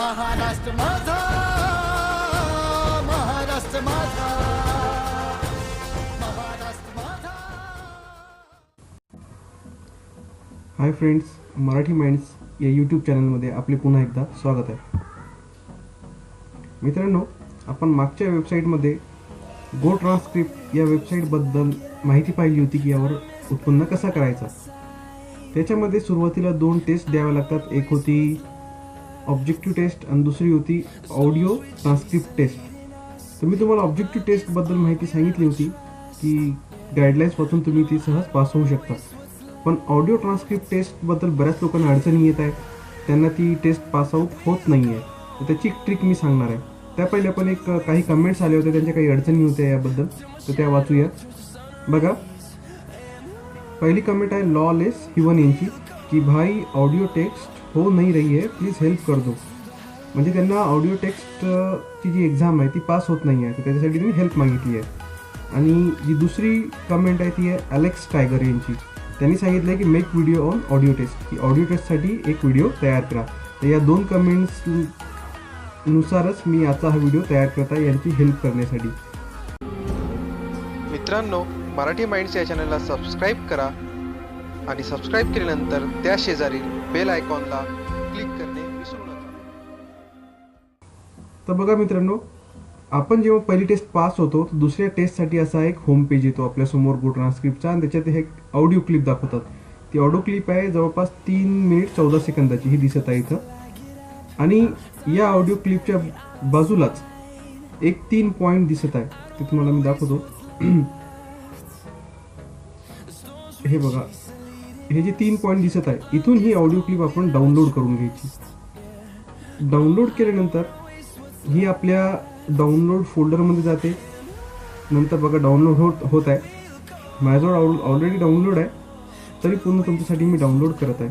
महाराष्ट्र माझा, महाराष्ट्र माझा, महाराष्ट्र माझा. हाय फ्रेंड्स, मराठी माइंड्स या यूट्यूब चॅनलमध्ये आपले पुन्हा एकदा स्वागत आहे. मित्रांनो, आपण मागच्या वेबसाईटमध्ये गो ट्रान्स्क्रिप्ट या वेबसाईटबद्दल माहिती पाहिली होती की यावर उत्पन्न कसा करायचा. त्याच्यामध्ये सुरुवातीला 2 टेस्ट द्याव्या लागतात. एक होती ऑब्जेक्टिव्ह टेस्ट आणि दुसरी होती ऑडिओ ट्रान्स्क्रिप्ट टेस्ट. तर मी तुम्हाला ऑब्जेक्टिव्ह टेस्टबद्दल माहिती सांगितली होती की गाईडलाईन्स वाचून तुम्ही ती सहज पास होऊ शकता. पण ऑडिओ ट्रान्स्क्रिप्ट टेस्टबद्दल बऱ्याच लोकांना अडचणी येत आहे, त्यांना ती टेस्ट पासआउट होत नाही आहे. तर त्याची एक ट्रिक मी सांगणार आहे. त्या पहिले पण काही कमेंट्स आले होते, त्यांच्या काही अडचणी होत्या याबद्दल, तर त्या वाचूया. बघा, पहली कमेंट आहे लॉलेस हिवन यांची की भाई ऑडिओ टेक्स्ट हो नहीं रही है, प्लीज हेल्प कर दो. म्हणजे त्यांना ऑडिओ टेक्स्टची जी एक्झाम आहे ती पास होत नाही आहे, तर त्याच्यासाठी त्यांनी हेल्प मागितली आहे. आणि जी दुसरी कमेंट आहे ती आहे अलेक्स टायगर यांची. त्यांनी सांगितलं आहे की make video on audio test, की ऑडिओ टेस्टसाठी एक व्हिडिओ तयार करा. तर या 2 कमेंट्स नुसारच मी आजचा हा व्हिडिओ तयार करत आहे यांची हेल्प करण्यासाठी. मित्रांनो, मराठी माइंड्स या चॅनलला सबस्क्राईब करा आणि सबस्क्राईब केल्यानंतर त्या शेजारील बेल आयकॉनला क्लिक करणे विसरू नका. तर बघा मित्रांनो, आपण जेव्हा पहिली टेस्ट पास होतो तर दुसऱ्या टेस्टसाठी असा एक होम पेज येतो आपल्यासमोर गो ट्रान्स्क्रिप्टचा, आणि त्याच्यात हे ऑडिओ क्लिप दाखवतात. ती ऑडिओ क्लिप आहे जवळपास 3 मिनिट 14 सेकंदाची, ही दिसत आहे इथं. आणि या ऑडिओ क्लिपच्या बाजूलाच एक 3 पॉईंट दिसत आहे, ते तुम्हाला मी दाखवतो. हे बघा, हे जे 3 पॉईंट दिसत आहे, इथून ही ऑडिओ क्लिप आपण डाउनलोड करून घ्यायची. डाउनलोड केल्यानंतर ही आपल्या डाउनलोड फोल्डरमध्ये जाते. नंतर बघा डाउनलोड होत आहे. माझ्याजवळ ऑलरेडी डाउनलोड आहे, तरी पुन्हा तुमच्यासाठी मी डाउनलोड करत आहे.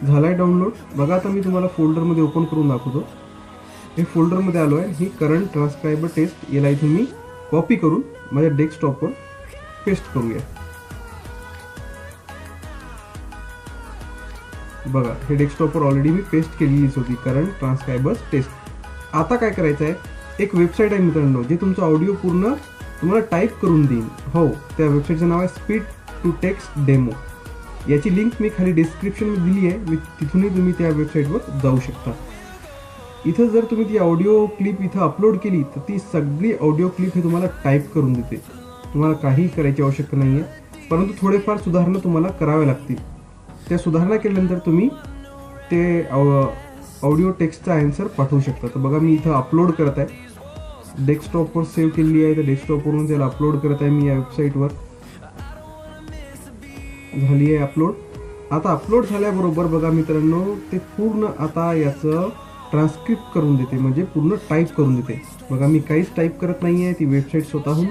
झालाय डाउनलोड. बघा, आता मी तुम्हाला फोल्डरमध्ये ओपन करून दाखवतो. हे फोल्डरमध्ये आलो आहे. ही करंट ट्रान्स्क्रायबर टेस्ट, याला इथून मी कॉपी करून माझ्या डेस्कटॉपवर पेस्ट करूया. बघा, हे डेस्कटॉपवर ऑलरेडी मी पेस्ट केलेलीच होती, करंट ट्रान्स्क्रायबर टेस्ट. आता काय करायचं आहे, एक वेबसाईट आहे मित्रांनो, जे तुमचा ऑडिओ पूर्ण तुम्हाला टाईप करून देईल. हो, त्या वेबसाईटचं नाव आहे स्पीड टू टेक्स्ट डेमो. याची लिंक मी खाली डिस्क्रिप्शनमध्ये दिली आहे, तिथूनही तुम्ही त्या वेबसाईटवर जाऊ शकता. इथं जर तुम्ही ती ऑडिओ क्लिप इथं अपलोड केली तर ती सगळी ऑडिओ क्लिप हे तुम्हाला टाईप करून देते. तुम्हाला काही करायची आवश्यकता नाही आहे, परंतु थोडेफार सुधारणा तुम्हाला कराव्या लागतील. त्या सुधारणा केल्यानंतर तुम्ही ते ऑडिओ टेक्स्टचा आन्सर पाठवू शकता. तर बघा, मी इथं अपलोड करत आहे. डेस्कटॉपवर सेव्ह केलेली आहे, तर डेस्कटॉपवरून त्याला अपलोड करत आहे मी या वेबसाईटवर. झाली आहे अपलोड. आता अपलोड झाल्याबरोबर बघा मित्रांनो, ते पूर्ण आता याचं ट्रान्स्क्रिप्ट करून देते, म्हणजे पूर्ण टाईप करून देते. बघा, मी काहीच टाईप करत नाही आहे, ती वेबसाईट स्वतःहून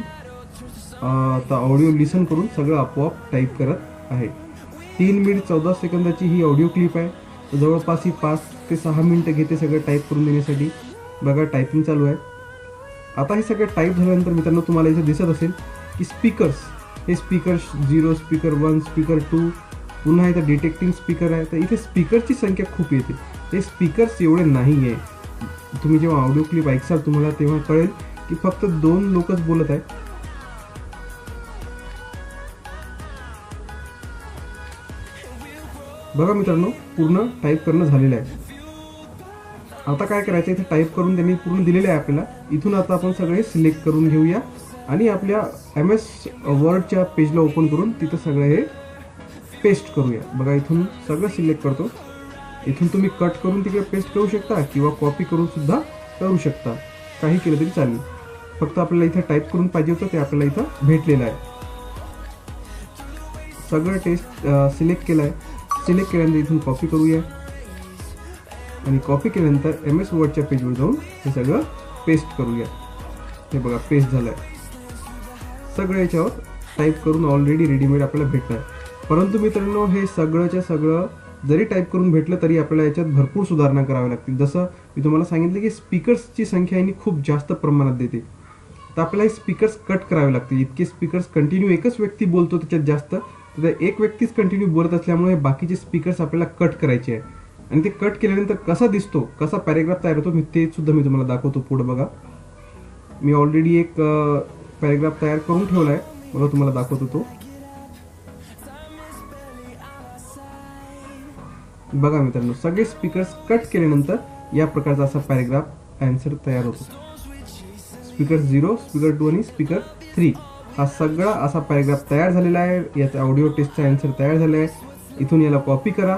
आता ऑडिओ लिसन करून सगळं आपोआप टाईप करत आहे. 3 मिनिट 14 सेकंदाची ही ऑडिओ क्लिप आहे. तर जवळपास ही 5 ते 6 मिनिटं घेते सगळं टाईप करून देण्यासाठी. बघा, टायपिंग चालू आहे. आता हे सगळं टाईप झाल्यानंतर मित्रांनो, तुम्हाला इथे दिसत असेल की स्पीकर्स, हे स्पीकर 0, स्पीकर 1, स्पीकर 2, पुन्हा इथं डिटेक्टिंग स्पीकर आहे. तर इथे स्पीकरची संख्या खूप येते. हे स्पीकर्स एवढे नाही आहे. तुम्ही जेव्हा ऑडिओ क्लिप ऐकसाल तुम्हाला तेव्हा कळेल की फक्त 2 लोकच बोलत आहेत. बघा मित्रांनो, पूर्ण टाईप करणं झालेलं आहे. आता काय करायचं, इथे टाईप करून त्यांनी पूर्ण दिलेलं आहे आपल्याला. इथून आता आपण सगळे सिलेक्ट करून घेऊया आणि आपल्या MS वर्डच्या पेजला ओपन करून तिथं सगळं हे पेस्ट करूया. बघा, इथून सगळं सिलेक्ट करतो. इथून तुम्ही कट करून तिकडे पेस्ट करू शकता किंवा कॉपी करून सुद्धा करू शकता. काही केलं तरी चालेल. फक्त आपल्याला इथं टाईप करून पाहिजे होतं, ते आपल्याला इथं भेटलेलं आहे. सगळं टेस्ट सिलेक्ट केलं आहे. सिलेक्ट केल्यानंतर इथून कॉपी करूया आणि कॉपी केल्यानंतर MS वर्डच्या पेजवर जाऊन हे सगळं पेस्ट करूया. हे बघा, पेस्ट झालं आहे. सगळं याच्यावर टाईप करून ऑलरेडी रेडीमेड आपल्याला भेटतं आहे. परंतु मित्रांनो, हे सगळंच्या सगळं जरी टाईप करून भेटलं तरी आपल्याला याच्यात भरपूर सुधारणा कराव्या लागतील. जसं मी तुम्हाला सांगितलं की स्पीकर्सची संख्या यांनी खूप जास्त प्रमाणात देते. तर आपल्याला हे स्पीकर्स कट करावे लागतील. इतके स्पीकर्स कंटिन्यू एकच व्यक्ती बोलतो त्याच्यात जास्त, तर तर एक व्यक्तीच कंटिन्यू बोलत असल्यामुळे बाकीचे स्पीकर्स आपल्याला कट करायचे आहे आणि ते कट केल्यानंतर कसा दिसतो, कसा पॅरेग्राफ तयार होतो ते सुद्धा मी तुम्हाला दाखवतो पुढे. बघा मी ऑलरेडी एक पॅरेग्राफ तयार करून ठेवला आहे, बघा तुम्हाला दाखवतो तो. बघा मित्रांनो, सगळे स्पीकर्स कट केल्यानंतर या प्रकारचा असा पॅरेग्राफ आन्सर तयार होतो. स्पीकर 0, स्पीकर 2 आणि स्पीकर 3 हा सगळा असा पॅरेग्राफ तयार झालेला आहे. याचा ऑडिओ टेस्टचा आन्सर तयार झाला आहे. इथून याला कॉपी करा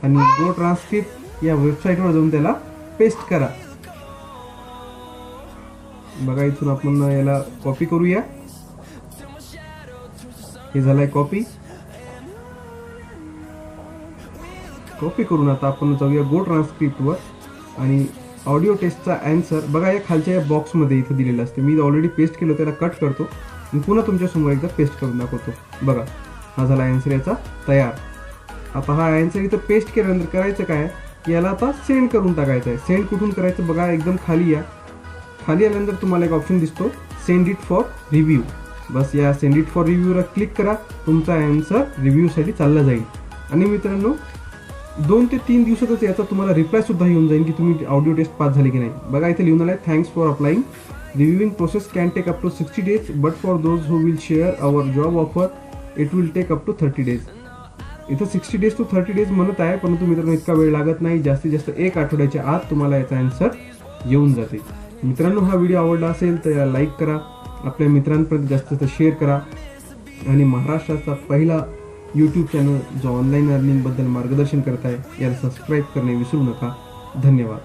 आणि गो ट्रान्सक्रिप्ट या वेबसाईटवर जाऊन त्याला पेस्ट करा. बघा इथून आपण याला कॉपी करूया. हे झालंय कॉपी करून आता आपण जाऊया गो ट्रान्सक्रिप्टवर आणि ऑडिओ टेस्टचा आन्सर बघा या खालच्या या बॉक्समध्ये इथं दिलेलं असते. मी ऑलरेडी पेस्ट केलं, त्याला कट करतो आणि पुन्हा तुमच्यासमोर एकदा पेस्ट करून दाखवतो. बघा हा झाला आन्सर याचा तयार. आता हा आन्सर इथं पेस्ट केल्यानंतर करायचं काय, याला आता सेंड करून टाकायचं आहे. सेंड कुठून करायचं बघा, एकदम खाली या. खाली आल्यानंतर तुम्हाला एक ऑप्शन दिसतो सेंड इट फॉर रिव्ह्यू. बस या send it for reviewer click करा. तुमचा आन्सर रिव्ह्यूसाठी चालला जाईल आणि मित्रांनो 2 ते 3 दिवसातच याचा तुम्हाला रिप्लाय सुद्धा येऊन जाईल की तुम्ही ऑडिओ टेस्ट पास झाली की नाही. बघा इथे लिहून आलं thanks for applying. Reviewing process can take up to 60 days but for those who will share our job offer it will take up to 30 days. इथं 60 days to 30 days म्हणत आहे, परंतु मित्रांनो इतका वेळ लागत नाही. जास्तीत जास्त 1 आठवड्याच्या आत तुम्हाला याचा आन्सर येऊन जाते. मित्रांनो हा व्हिडिओ आवडला असेल तर याला लाईक करा, आपल्या मित्रांपर्यंत जास्त शेअर करा आणि महाराष्ट्राचा पहिला यूट्यूब चॅनल जो ऑनलाईन अर्निंगबद्दल मार्गदर्शन करत आहे याला सबस्क्राईब करणे विसरू नका. धन्यवाद.